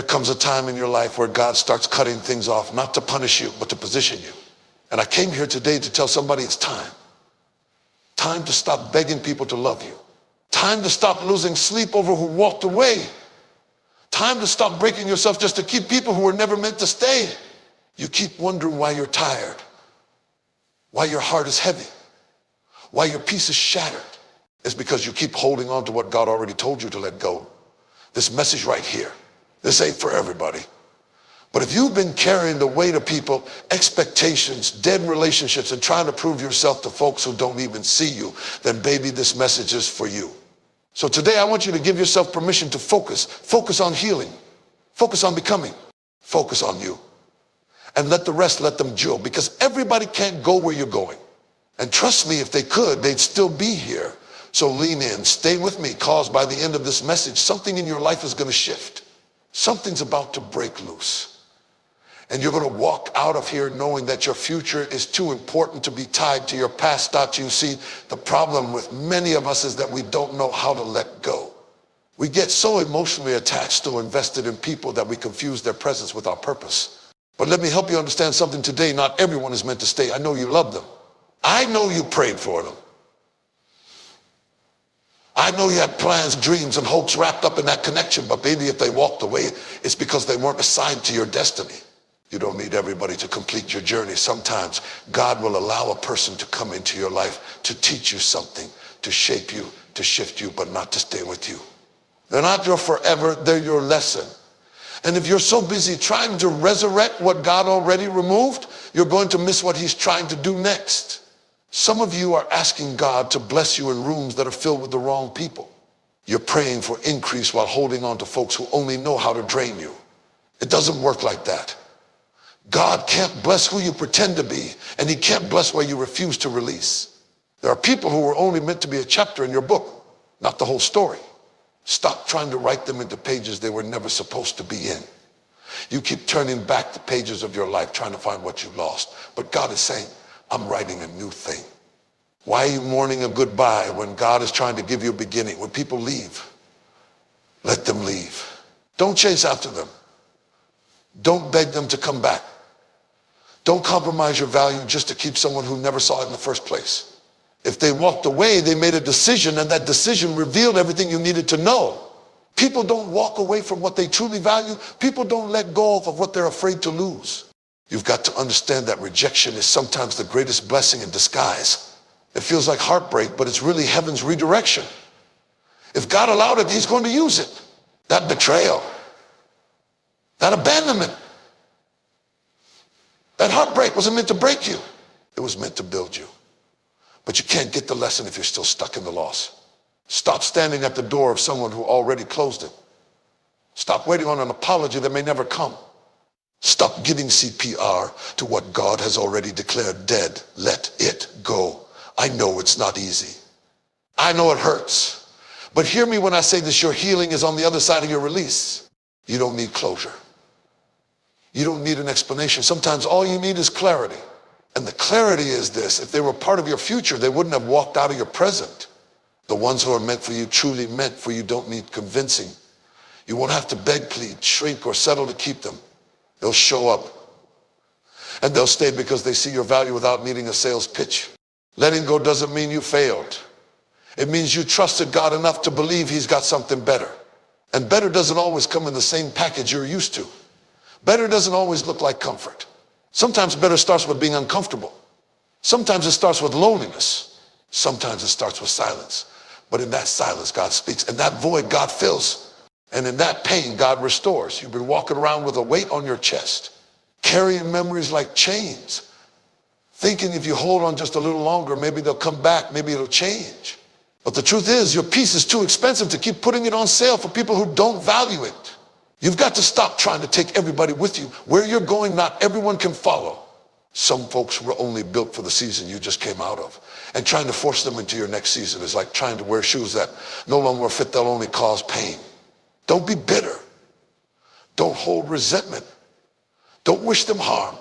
there comes a time in your life where God starts cutting things off, not to punish you, but to position you. And I came here today to tell somebody it's time. Time to stop begging people to love you. Time to stop losing sleep over who walked away. Time to stop breaking yourself just to keep people who were never meant to stay. You keep wondering why you're tired, why your heart is heavy, why your peace is shattered. It's because you keep holding on to what God already told you to let go. This message right here, this ain't for everybody. But if you've been carrying the weight of people, expectations, dead relationships, and trying to prove yourself to folks who don't even see you, then baby, this message is for you. So today I want you to give yourself permission to focus. Focus on healing. Focus on becoming. Focus on you. And let the rest, let them drill, because everybody can't go where you're going. And trust me, if they could, they'd still be here. So lean in, stay with me, cause by the end of this message, something in your life is going to shift. Something's about to break loose. And you're going to walk out of here knowing that your future is too important to be tied to your past. You see, the problem with many of us is that we don't know how to let go. We get so emotionally attached, still invested in people, that we confuse their presence with our purpose. But let me help you understand something today. Not everyone is meant to stay. I know you love them. I know you prayed for them. I know you had plans, dreams, and hopes wrapped up in that connection, but maybe if they walked away, it's because they weren't assigned to your destiny. You don't need everybody to complete your journey. Sometimes God will allow a person to come into your life to teach you something, to shape you, to shift you, but not to stay with you. They're not your forever, they're your lesson. And if you're so busy trying to resurrect what God already removed, you're going to miss what he's trying to do next. Some of you are asking God to bless you in rooms that are filled with the wrong people. You're praying for increase while holding on to folks who only know how to drain you. It doesn't work like that. God can't bless who you pretend to be, and he can't bless what you refuse to release. There are people who were only meant to be a chapter in your book, not the whole story. Stop trying to write them into pages they were never supposed to be in. You keep turning back the pages of your life trying to find what you lost. But God is saying, I'm writing a new thing. Why are you mourning a goodbye when God is trying to give you a beginning? When people leave, let them leave. Don't chase after them. Don't beg them to come back. Don't compromise your value just to keep someone who never saw it in the first place. If they walked away, they made a decision, and that decision revealed everything you needed to know. People don't walk away from what they truly value. People don't let go of what they're afraid to lose. You've got to understand that rejection is sometimes the greatest blessing in disguise. It feels like heartbreak, but it's really heaven's redirection. If God allowed it, he's going to use it. That betrayal, that abandonment, that heartbreak wasn't meant to break you. It was meant to build you. But you can't get the lesson if you're still stuck in the loss. Stop standing at the door of someone who already closed it. Stop waiting on an apology that may never come. Stop giving CPR to what God has already declared dead. Let it go. I know it's not easy. I know it hurts. But hear me when I say this, your healing is on the other side of your release. You don't need closure. You don't need an explanation. Sometimes all you need is clarity. And the clarity is this: if they were part of your future, they wouldn't have walked out of your present. The ones who are meant for you, truly meant for you, don't need convincing. You won't have to beg, plead, shrink, or settle to keep them. They'll show up. And they'll stay because they see your value without needing a sales pitch. Letting go doesn't mean you failed. It means you trusted God enough to believe he's got something better. And better doesn't always come in the same package you're used to. Better doesn't always look like comfort. Sometimes better starts with being uncomfortable. Sometimes it starts with loneliness. Sometimes it starts with silence. But in that silence, God speaks. In that void, God fills. And in that pain, God restores. You've been walking around with a weight on your chest, carrying memories like chains, thinking if you hold on just a little longer, maybe they'll come back, maybe it'll change. But the truth is, your peace is too expensive to keep putting it on sale for people who don't value it. You've got to stop trying to take everybody with you. Where you're going, not everyone can follow. Some folks were only built for the season you just came out of. And trying to force them into your next season is like trying to wear shoes that no longer fit, they'll only cause pain. Don't be bitter. Don't hold resentment. Don't wish them harm.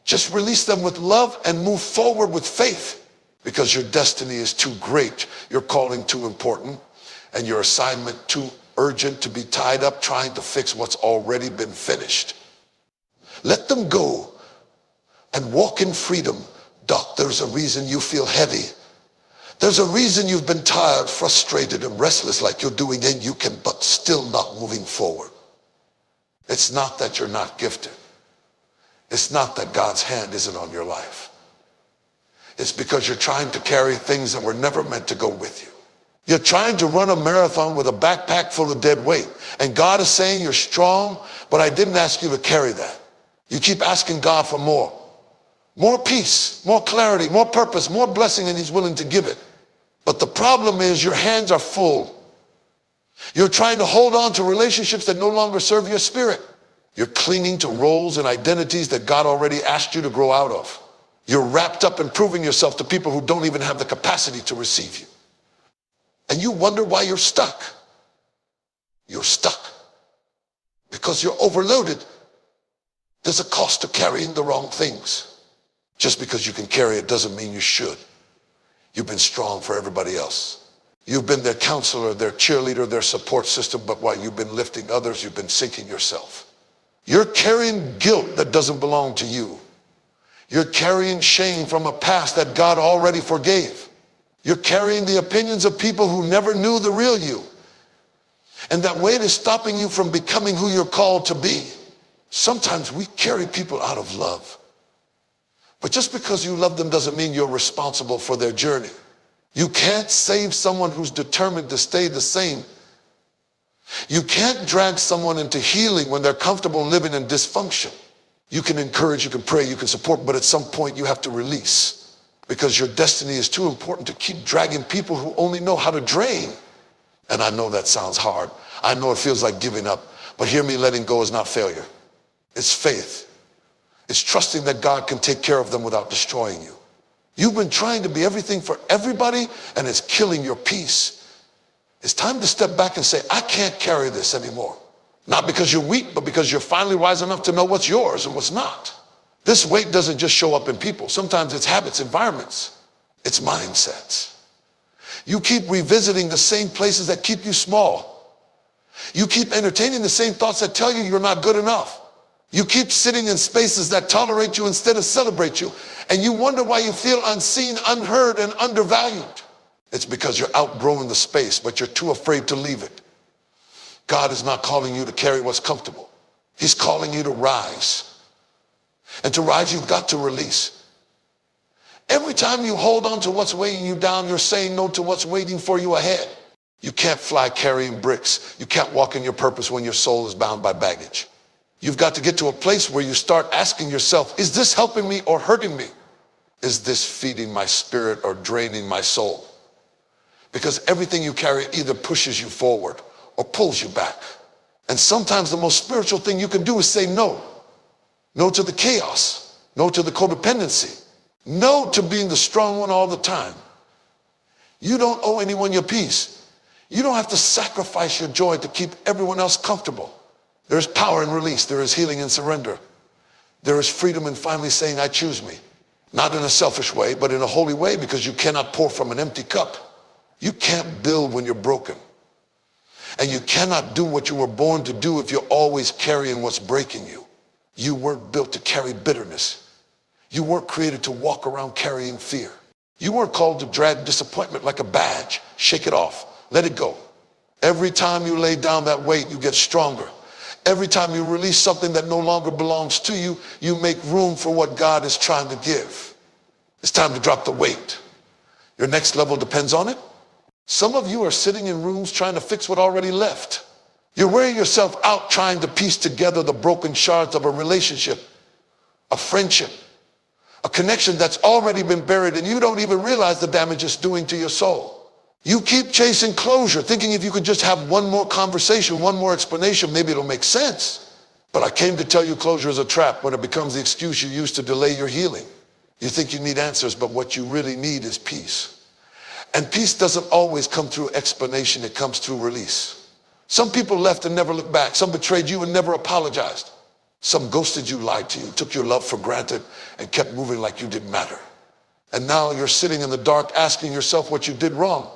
Just release them with love and move forward with faith, because your destiny is too great, your calling too important, and your assignment too urgent to be tied up trying to fix what's already been finished. Let them go and walk in freedom. Doc, there's a reason you feel heavy. There's a reason you've been tired, frustrated, and restless like you're doing, and you can but still not moving forward. It's not that you're not gifted. It's not that God's hand isn't on your life. It's because you're trying to carry things that were never meant to go with you. You're trying to run a marathon with a backpack full of dead weight. And God is saying you're strong, but I didn't ask you to carry that. You keep asking God for more. More peace, more clarity, more purpose, more blessing, and he's willing to give it. But the problem is your hands are full. You're trying to hold on to relationships that no longer serve your spirit. You're clinging to roles and identities that God already asked you to grow out of. You're wrapped up in proving yourself to people who don't even have the capacity to receive you. And you wonder why you're stuck. You're stuck because you're overloaded. There's a cost to carrying the wrong things. Just because you can carry it doesn't mean you should. You've been strong for everybody else. You've been their counselor, their cheerleader, their support system, but while you've been lifting others, you've been sinking yourself. You're carrying guilt that doesn't belong to you. You're carrying shame from a past that God already forgave. You're carrying the opinions of people who never knew the real you. And that weight is stopping you from becoming who you're called to be. Sometimes we carry people out of love. But just because you love them doesn't mean you're responsible for their journey. You can't save someone who's determined to stay the same. You can't drag someone into healing when they're comfortable living in dysfunction. You can encourage, you can pray, you can support, but at some point you have to release because your destiny is too important to keep dragging people who only know how to drain. And I know that sounds hard. I know it feels like giving up, but hear me, letting go is not failure. It's faith. It's trusting that God can take care of them without destroying you. You've been trying to be everything for everybody and it's killing your peace. It's time to step back and say, I can't carry this anymore. Not because you're weak, but because you're finally wise enough to know what's yours and what's not. This weight doesn't just show up in people. Sometimes it's habits, environments, it's mindsets. You keep revisiting the same places that keep you small. You keep entertaining the same thoughts that tell you you're not good enough. You keep sitting in spaces that tolerate you instead of celebrate you. And you wonder why you feel unseen, unheard, and undervalued. It's because you're outgrowing the space, but you're too afraid to leave it. God is not calling you to carry what's comfortable. He's calling you to rise. And to rise, you've got to release. Every time you hold on to what's weighing you down, you're saying no to what's waiting for you ahead. You can't fly carrying bricks. You can't walk in your purpose when your soul is bound by baggage. You've got to get to a place where you start asking yourself, is this helping me or hurting me? Is this feeding my spirit or draining my soul? Because everything you carry either pushes you forward or pulls you back. And sometimes the most spiritual thing you can do is say no. No to the chaos. No to the codependency. No to being the strong one all the time. You don't owe anyone your peace. You don't have to sacrifice your joy to keep everyone else comfortable. There is power in release. There is healing in surrender. There is freedom in finally saying, I choose me. Not in a selfish way, but in a holy way, because you cannot pour from an empty cup. You can't build when you're broken. And you cannot do what you were born to do if you're always carrying what's breaking you. You weren't built to carry bitterness. You weren't created to walk around carrying fear. You weren't called to drag disappointment like a badge. Shake it off. Let it go. Every time you lay down that weight, you get stronger. Every time you release something that no longer belongs to you, you make room for what God is trying to give. It's time to drop the weight. Your next level depends on it. Some of you are sitting in rooms trying to fix what already left. You're wearing yourself out trying to piece together the broken shards of a relationship, a friendship, a connection that's already been buried, and you don't even realize the damage it's doing to your soul. You keep chasing closure, thinking if you could just have one more conversation, one more explanation, maybe it'll make sense. But I came to tell you closure is a trap when it becomes the excuse you use to delay your healing. You think you need answers, but what you really need is peace. And peace doesn't always come through explanation, it comes through release. Some people left and never looked back. Some betrayed you and never apologized. Some ghosted you, lied to you, took your love for granted, and kept moving like you didn't matter. And now you're sitting in the dark asking yourself what you did wrong,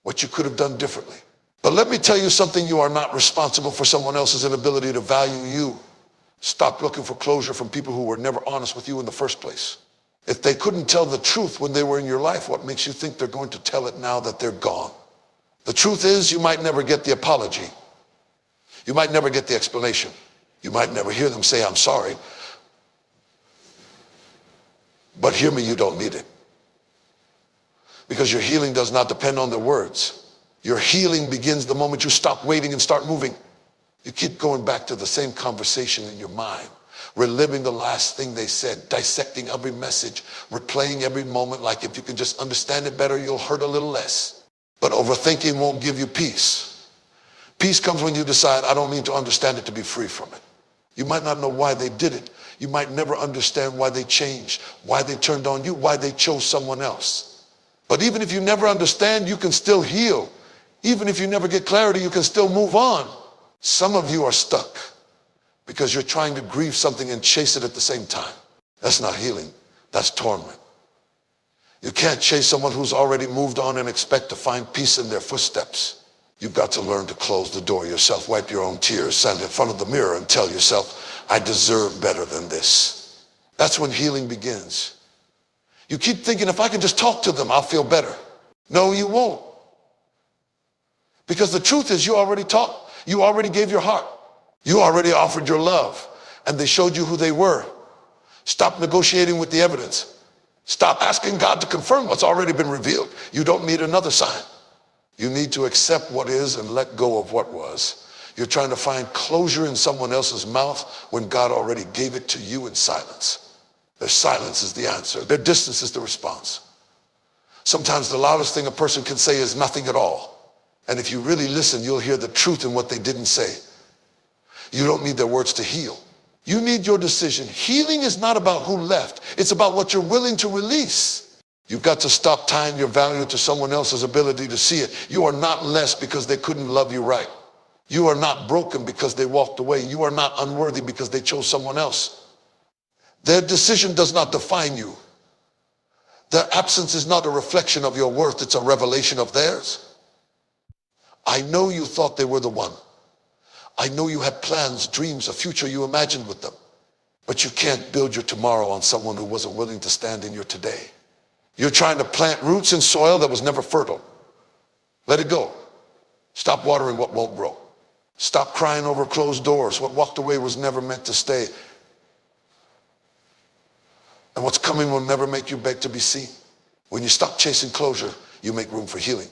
what you could have done differently. But let me tell you something, you are not responsible for someone else's inability to value you. Stop looking for closure from people who were never honest with you in the first place. If they couldn't tell the truth when they were in your life, what makes you think they're going to tell it now that they're gone? The truth is, you might never get the apology. You might never get the explanation. You might never hear them say, I'm sorry. But hear me, you don't need it. Because your healing does not depend on their words. Your healing begins the moment you stop waiting and start moving. You keep going back to the same conversation in your mind, reliving the last thing they said, dissecting every message, replaying every moment like if you can just understand it better, you'll hurt a little less. But overthinking won't give you peace. Peace comes when you decide, I don't need to understand it to be free from it. You might not know why they did it. You might never understand why they changed, why they turned on you, why they chose someone else. But even if you never understand, you can still heal. Even if you never get clarity, you can still move on. Some of you are stuck because you're trying to grieve something and chase it at the same time. That's not healing. That's torment. You can't chase someone who's already moved on and expect to find peace in their footsteps. You've got to learn to close the door yourself, wipe your own tears, stand in front of the mirror and tell yourself, I deserve better than this. That's when healing begins. You keep thinking, if I can just talk to them, I'll feel better. No, you won't. Because the truth is, you already talked. You already gave your heart. You already offered your love. And they showed you who they were. Stop negotiating with the evidence. Stop asking God to confirm what's already been revealed. You don't need another sign. You need to accept what is and let go of what was. You're trying to find closure in someone else's mouth when God already gave it to you in silence. Their silence is the answer. Their distance is the response. Sometimes the loudest thing a person can say is nothing at all. And if you really listen, you'll hear the truth in what they didn't say. You don't need their words to heal. You need your decision. Healing is not about who left. It's about what you're willing to release. You've got to stop tying your value to someone else's ability to see it. You are not less because they couldn't love you right. You are not broken because they walked away. You are not unworthy because they chose someone else. Their decision does not define you. Their absence is not a reflection of your worth. It's a revelation of theirs. I know you thought they were the one. I know you had plans, dreams, a future you imagined with them. But you can't build your tomorrow on someone who wasn't willing to stand in your today. You're trying to plant roots in soil that was never fertile. Let it go. Stop watering what won't grow. Stop crying over closed doors. What walked away was never meant to stay. And what's coming will never make you beg to be seen. When you stop chasing closure, you make room for healing.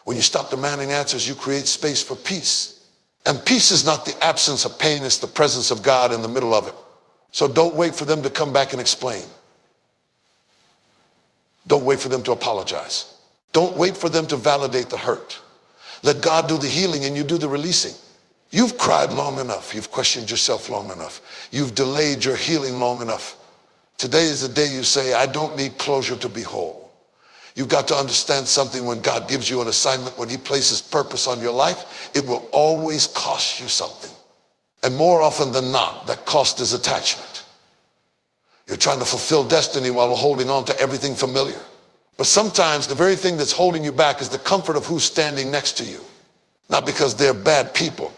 When you stop demanding answers, you create space for peace. And peace is not the absence of pain, it's the presence of God in the middle of it. So don't wait for them to come back and explain. Don't wait for them to apologize. Don't wait for them to validate the hurt. Let God do the healing and you do the releasing. You've cried long enough. You've questioned yourself long enough. You've delayed your healing long enough. Today is the day you say, I don't need closure to be whole. You've got to understand something. When God gives you an assignment, when he places purpose on your life, it will always cost you something. And more often than not, that cost is attachment. You're trying to fulfill destiny while holding on to everything familiar. But sometimes the very thing that's holding you back is the comfort of who's standing next to you. Not because they're bad people,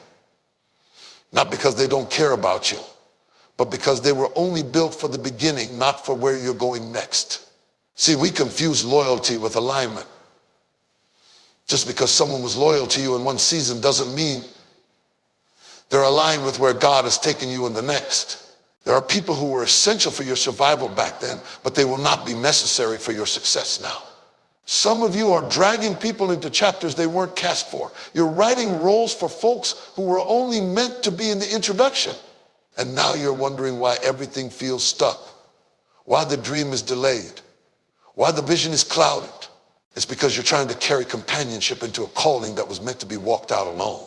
not because they don't care about you, but because they were only built for the beginning, not for where you're going next. See, we confuse loyalty with alignment. Just because someone was loyal to you in one season doesn't mean they're aligned with where God has taken you in the next. There are people who were essential for your survival back then, but they will not be necessary for your success now. Some of you are dragging people into chapters they weren't cast for. You're writing roles for folks who were only meant to be in the introduction. And now you're wondering why everything feels stuck, why the dream is delayed, why the vision is clouded. It's because you're trying to carry companionship into a calling that was meant to be walked out alone.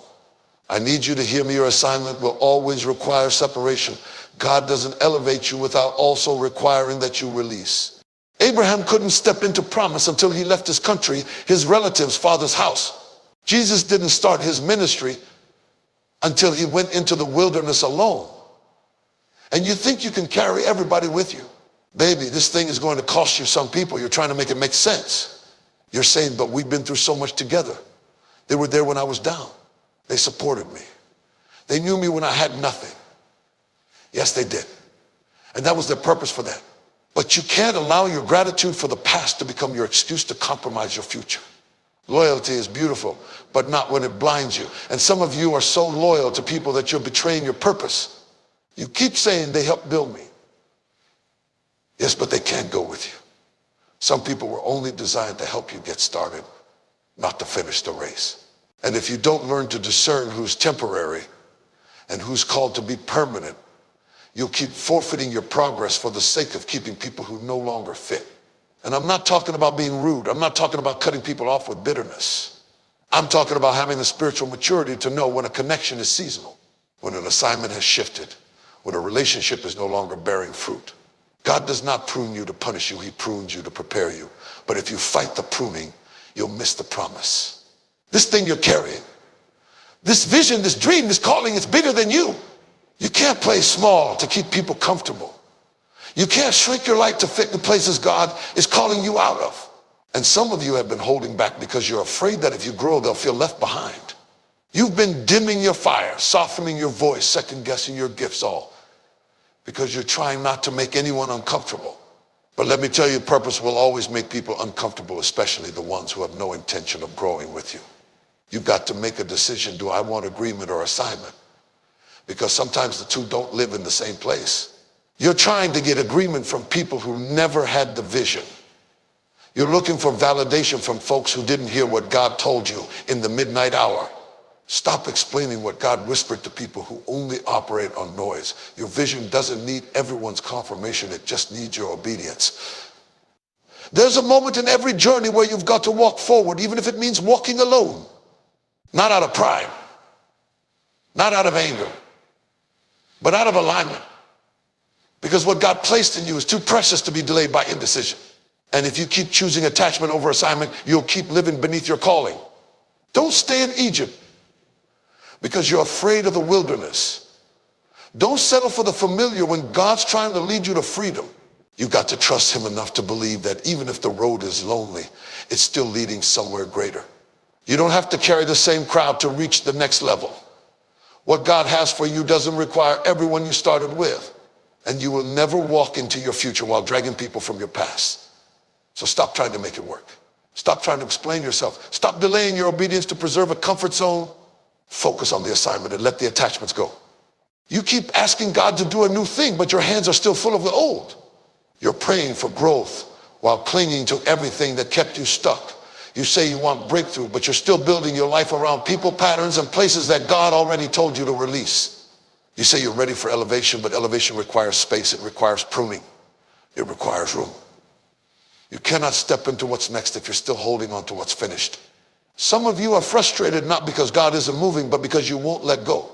I need you to hear me. Your assignment will always require separation. God doesn't elevate you without also requiring that you release. Abraham couldn't step into promise until he left his country, his relatives' father's house. Jesus didn't start his ministry until he went into the wilderness alone. And you think you can carry everybody with you. Baby, this thing is going to cost you some people. You're trying to make it make sense. You're saying, but we've been through so much together. They were there when I was down. They supported me. They knew me when I had nothing. Yes, they did. And that was their purpose for that. But you can't allow your gratitude for the past to become your excuse to compromise your future. Loyalty is beautiful, but not when it blinds you. And some of you are so loyal to people that you're betraying your purpose. You keep saying they helped build me. Yes, but they can't go with you. Some people were only designed to help you get started, not to finish the race. And if you don't learn to discern who's temporary and who's called to be permanent, you'll keep forfeiting your progress for the sake of keeping people who no longer fit. And I'm not talking about being rude. I'm not talking about cutting people off with bitterness. I'm talking about having the spiritual maturity to know when a connection is seasonal, when an assignment has shifted, when a relationship is no longer bearing fruit. God does not prune you to punish you. He prunes you to prepare you. But if you fight the pruning, you'll miss the promise. This thing you're carrying, this vision, this dream, this calling, it's bigger than you. You can't play small to keep people comfortable. You can't shrink your light to fit the places God is calling you out of. And some of you have been holding back because you're afraid that if you grow, they'll feel left behind. You've been dimming your fire, softening your voice, second-guessing your gifts, all because you're trying not to make anyone uncomfortable. But let me tell you, purpose will always make people uncomfortable, especially the ones who have no intention of growing with you. You've got to make a decision. Do I want agreement or assignment? Because sometimes the two don't live in the same place. You're trying to get agreement from people who never had the vision. You're looking for validation from folks who didn't hear what God told you in the midnight hour. Stop explaining what God whispered to people who only operate on noise. Your vision doesn't need everyone's confirmation. It just needs your obedience. There's a moment in every journey where you've got to walk forward, even if it means walking alone. Not out of pride, not out of anger, but out of alignment. Because what God placed in you is too precious to be delayed by indecision. And if you keep choosing attachment over assignment, you'll keep living beneath your calling. Don't stay in Egypt because you're afraid of the wilderness. Don't settle for the familiar when God's trying to lead you to freedom. You've got to trust him enough to believe that even if the road is lonely, it's still leading somewhere greater. You don't have to carry the same crowd to reach the next level. What God has for you doesn't require everyone you started with. And you will never walk into your future while dragging people from your past. So stop trying to make it work. Stop trying to explain yourself. Stop delaying your obedience to preserve a comfort zone. Focus on the assignment and let the attachments go. You keep asking God to do a new thing, but your hands are still full of the old. You're praying for growth while clinging to everything that kept you stuck. You say you want breakthrough, but you're still building your life around people, patterns, and places that God already told you to release. You say you're ready for elevation, but elevation requires space. It requires pruning. It requires room. You cannot step into what's next if you're still holding on to what's finished. Some of you are frustrated not because God isn't moving, but because you won't let go.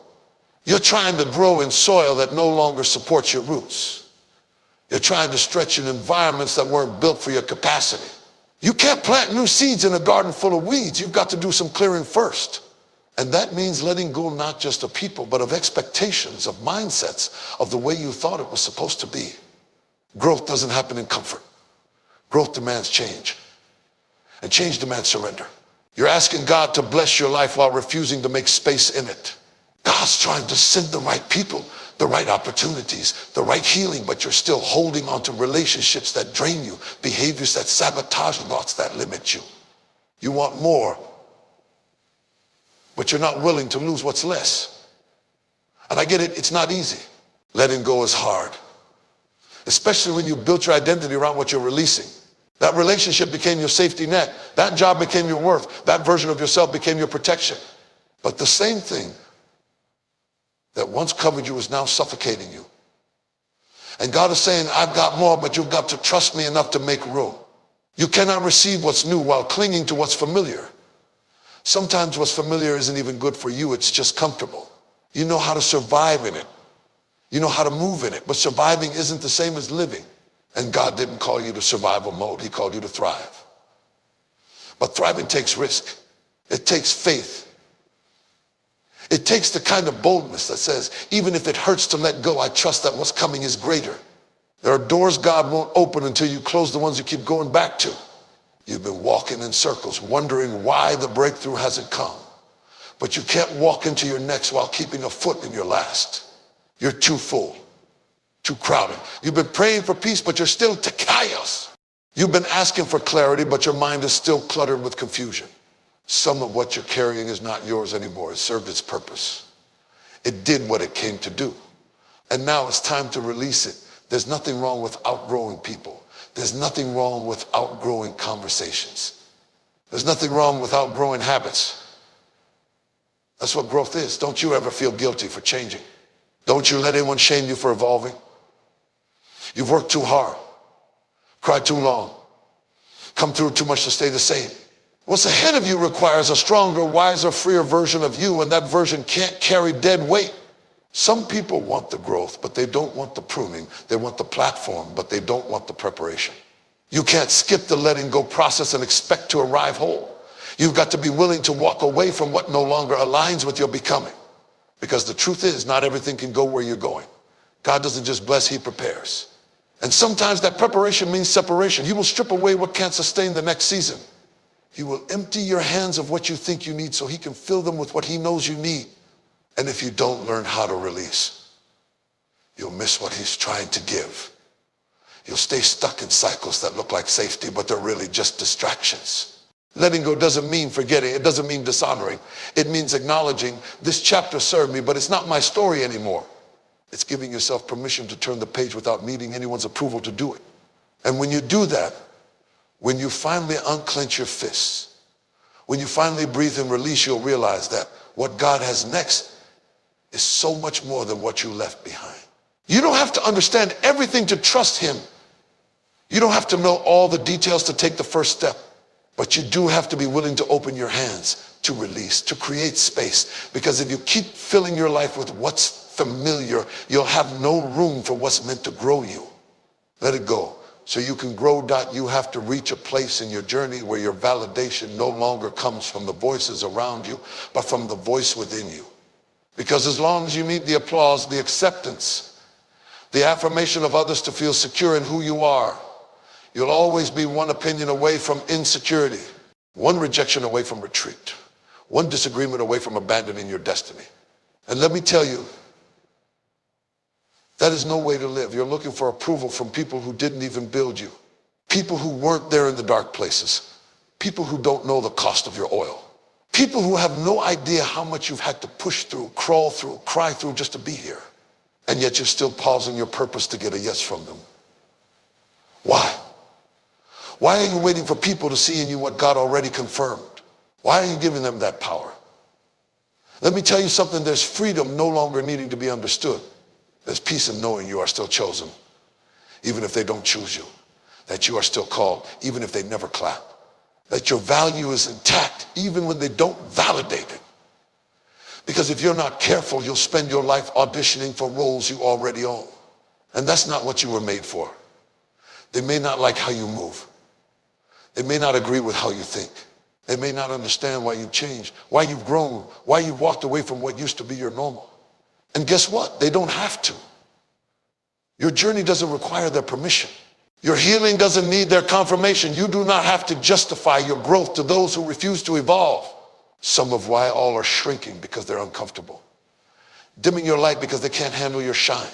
You're trying to grow in soil that no longer supports your roots. You're trying to stretch in environments that weren't built for your capacity. You can't plant new seeds in a garden full of weeds. You've got to do some clearing first. And that means letting go not just of people, but of expectations, of mindsets, of the way you thought it was supposed to be. Growth doesn't happen in comfort. Growth demands change. And change demands surrender. You're asking God to bless your life while refusing to make space in it. God's trying to send the right people, the right opportunities, the right healing, but you're still holding on to relationships that drain you, behaviors that sabotage, thoughts that limit you. You want more, but you're not willing to lose what's less. And I get it, it's not easy. Letting go is hard, especially when you built your identity around what you're releasing. That relationship became your safety net. That job became your worth. That version of yourself became your protection. But the same thing that once covered you is now suffocating you. And God is saying, I've got more, but you've got to trust me enough to make room. You cannot receive what's new while clinging to what's familiar. Sometimes what's familiar isn't even good for you. It's just comfortable. You know how to survive in it. You know how to move in it. But surviving isn't the same as living. And God didn't call you to survival mode. He called you to thrive. But thriving takes risk. It takes faith. It takes the kind of boldness that says, even if it hurts to let go, I trust that what's coming is greater. There are doors God won't open until you close the ones you keep going back to. You've been walking in circles, wondering why the breakthrough hasn't come. But you can't walk into your next while keeping a foot in your last. You're too full, too crowded. You've been praying for peace, but you're still to chaos. You've been asking for clarity, but your mind is still cluttered with confusion. Some of what you're carrying is not yours anymore. It served its purpose. It did what it came to do. And now it's time to release it. There's nothing wrong with outgrowing people. There's nothing wrong with outgrowing conversations. There's nothing wrong with outgrowing habits. That's what growth is. Don't you ever feel guilty for changing. Don't you let anyone shame you for evolving. You've worked too hard, cried too long, come through too much to stay the same. What's ahead of you requires a stronger, wiser, freer version of you, and that version can't carry dead weight. Some people want the growth, but they don't want the pruning. They want the platform, but they don't want the preparation. You can't skip the letting go process and expect to arrive whole. You've got to be willing to walk away from what no longer aligns with your becoming. Because the truth is, not everything can go where you're going. God doesn't just bless, he prepares. And sometimes that preparation means separation. He will strip away what can't sustain the next season. He will empty your hands of what you think you need so he can fill them with what he knows you need. And if you don't learn how to release, you'll miss what he's trying to give. You'll stay stuck in cycles that look like safety, but they're really just distractions. Letting go doesn't mean forgetting. It doesn't mean dishonoring. It means acknowledging this chapter served me, but it's not my story anymore. It's giving yourself permission to turn the page without needing anyone's approval to do it. And when you do that, when you finally unclench your fists, when you finally breathe and release, you'll realize that what God has next is so much more than what you left behind. You don't have to understand everything to trust him. You don't have to know all the details to take the first step, but you do have to be willing to open your hands to release, to create space. Because if you keep filling your life with what's familiar, you'll have no room for what's meant to grow you. Let it go. So you can grow. You have to reach a place in your journey where your validation no longer comes from the voices around you, but from the voice within you. Because as long as you need the applause, the acceptance, the affirmation of others to feel secure in who you are, you'll always be one opinion away from insecurity, one rejection away from retreat, one disagreement away from abandoning your destiny. And let me tell you, that is no way to live. You're looking for approval from people who didn't even build you, people who weren't there in the dark places, people who don't know the cost of your oil, people who have no idea how much you've had to push through, crawl through, cry through just to be here. And yet you're still pausing your purpose to get a yes from them. Why? Why are you waiting for people to see in you what God already confirmed? Why are you giving them that power? Let me tell you something. There's freedom no longer needing to be understood. There's peace in knowing you are still chosen, even if they don't choose you, that you are still called, even if they never clap, that your value is intact, even when they don't validate it. Because if you're not careful, you'll spend your life auditioning for roles you already own. And that's not what you were made for. They may not like how you move. They may not agree with how you think. They may not understand why you've changed, why you've grown, why you've walked away from what used to be your normal. And guess what? They don't have to. Your journey doesn't require their permission. Your healing doesn't need their confirmation. You do not have to justify your growth to those who refuse to evolve. Some of why all are shrinking because they're uncomfortable. Dimming your light because they can't handle your shine.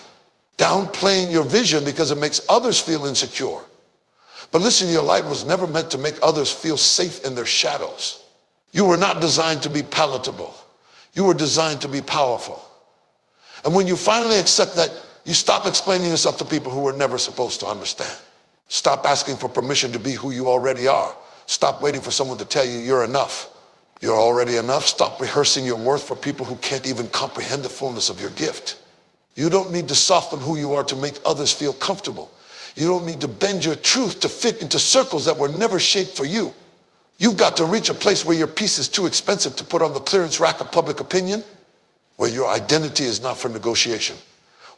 Downplaying your vision because it makes others feel insecure. But listen, your light was never meant to make others feel safe in their shadows. You were not designed to be palatable. You were designed to be powerful. And when you finally accept that, you stop explaining yourself to people who were never supposed to understand. Stop asking for permission to be who you already are. Stop waiting for someone to tell you you're enough. You're already enough. Stop rehearsing your worth for people who can't even comprehend the fullness of your gift. You don't need to soften who you are to make others feel comfortable. You don't need to bend your truth to fit into circles that were never shaped for you. You've got to reach a place where your piece is too expensive to put on the clearance rack of public opinion, where your identity is not for negotiation,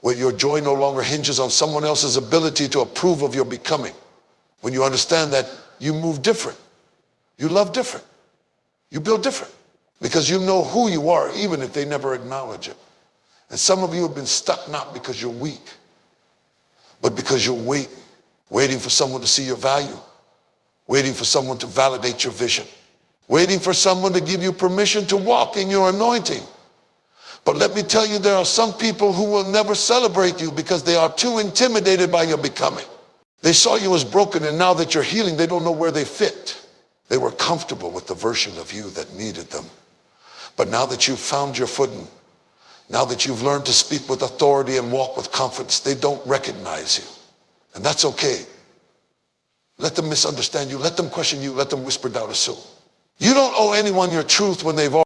where your joy no longer hinges on someone else's ability to approve of your becoming, when you understand that you move different, you love different, you build different, because you know who you are, even if they never acknowledge it. And some of you have been stuck not because you're weak, but because you're waiting for someone to see your value, waiting for someone to validate your vision, waiting for someone to give you permission to walk in your anointing. But let me tell you, there are some people who will never celebrate you because they are too intimidated by your becoming. They saw you as broken, and now that you're healing, they don't know where they fit. They were comfortable with the version of you that needed them. But now that you've found your footing, now that you've learned to speak with authority and walk with confidence, they don't recognize you. And that's okay. Let them misunderstand you. Let them question you. Let them whisper doubt assume. You don't owe anyone your truth when they've already